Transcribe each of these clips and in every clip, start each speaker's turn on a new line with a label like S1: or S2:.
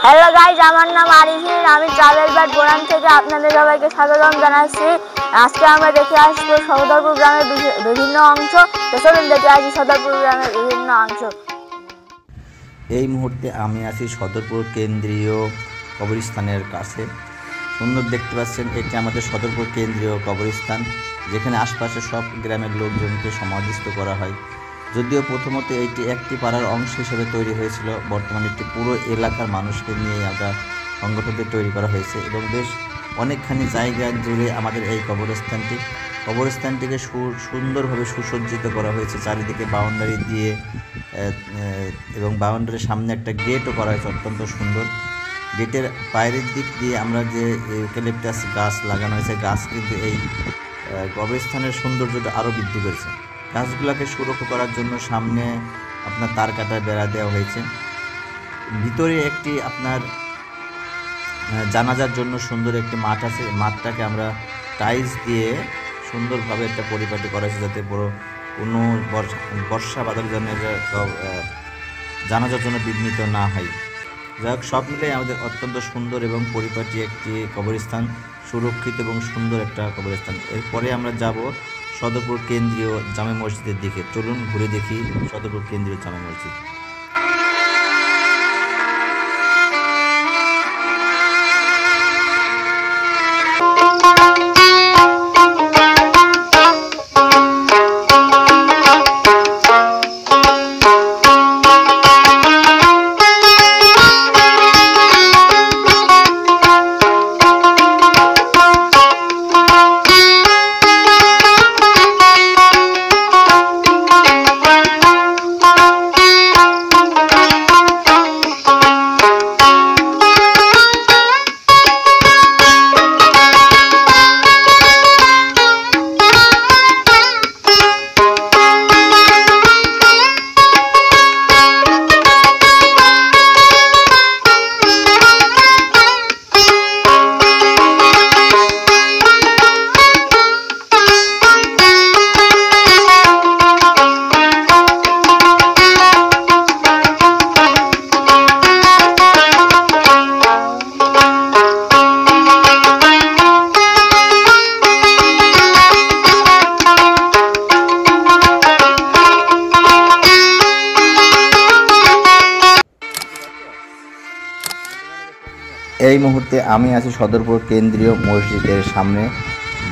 S1: Hello guys, আমার নাম আরিফিন। আমি ট্রাভেল বাট বোরান থেকে আপনাদের সবাইকে স্বাগতম জানাচ্ছি। আজকে আমরা দেখে আসবো সদরপুর গ্রামের বিভিন্ন অংশ। তো চলুন দেখে আসি সদরপুর গ্রামের বিভিন্ন অংশ।
S2: এই মুহূর্তে আমি আছি সদরপুর কেন্দ্রীয় কবরস্থানের কাছে। সুন্দর দেখতে পাচ্ছেন, এটি আমাদের সদরপুর কেন্দ্রীয় কবরস্থান, যেখানে আশপাশে সব গ্রামের লোকজনকে সমাধিস্থ করা হয়। যদিও প্রথমত এটি একটি পাড়ার অংশ হিসেবে তৈরি হয়েছিল, বর্তমানে একটি পুরো এলাকার মানুষকে নিয়ে আমরা সংগঠনটি তৈরি করা হয়েছে এবং বেশ অনেকখানি জায়গা জুড়ে আমাদের এই কবরস্থানটিকে সুন্দরভাবে সুসজ্জিত করা হয়েছে। চারিদিকে বাউন্ডারি দিয়ে এবং বাউন্ডারির সামনে একটা গেটও করা হয়েছে, অত্যন্ত সুন্দর। গেটের বাইরের দিক দিয়ে আমরা যে ইউক্যালিপটাস গাছ লাগানো হয়েছে, গাছ কিন্তু এই কবরস্থানের সৌন্দর্যটা আরও বৃদ্ধি করেছে। গাছগুলোকে সুরক্ষা করার জন্য সামনে আপনার তার কাটা বেড়া দেওয়া হয়েছে। ভিতরে একটি আপনার জানাজার জন্য সুন্দর একটি মাঠ আছে। মাঠটাকে আমরা টাইলস দিয়ে সুন্দরভাবে একটা পরিপাটি করা হয়েছে, যাতে কোনো বর্ষা বাদল জনের জানাজার জন্য বিঘ্নিত না হয়। যাই হোক, সব মিলে আমাদের অত্যন্ত সুন্দর এবং পরিপাটি একটি কবরস্থান, সুরক্ষিত এবং সুন্দর একটা কবরস্থান। এরপরে আমরা যাব সদরপুর কেন্দ্রীয় জামে মসজিদের দিকে। চলুন ঘুরে দেখি সদরপুর কেন্দ্রীয় জামে মসজিদ। এই মুহূর্তে আমি আছি সদরপুর কেন্দ্রীয় মসজিদের সামনে।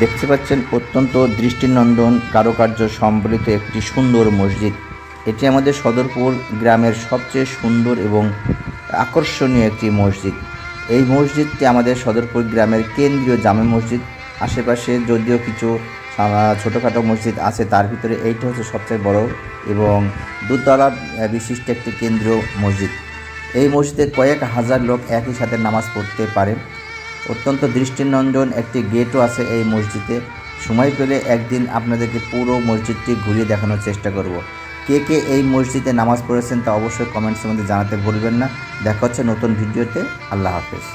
S2: দেখতে পাচ্ছেন অত্যন্ত দৃষ্টিনন্দন কারুকার্য সম্বলিত একটি সুন্দর মসজিদ। এটি আমাদের সদরপুর গ্রামের সবচেয়ে সুন্দর এবং আকর্ষণীয় একটি মসজিদ। এই মসজিদটি আমাদের সদরপুর গ্রামের কেন্দ্রীয় জামে মসজিদ। আশেপাশে যদিও কিছু ছোটোখাটো মসজিদ আছে, তার ভিতরে এইটা হচ্ছে সবচেয়ে বড় এবং দুতলা বিশিষ্ট একটি কেন্দ্রীয় মসজিদ। এই মসজিদে কয়েক হাজার লোক একই সাথে নামাজ পড়তে পারে। অত্যন্ত দৃষ্টিনন্দন একটি গেটও আছে এই মসজিদে। সময় পেলে একদিন আপনাদেরকে পুরো মসজিদটি ঘুরিয়ে দেখানোর চেষ্টা করব। কে কে এই মসজিদে নামাজ পড়েছেন তা অবশ্যই কমেন্টসের মধ্যে জানাতে ভুলবেন না। দেখা হচ্ছে নতুন ভিডিওতে। আল্লাহ হাফেজ।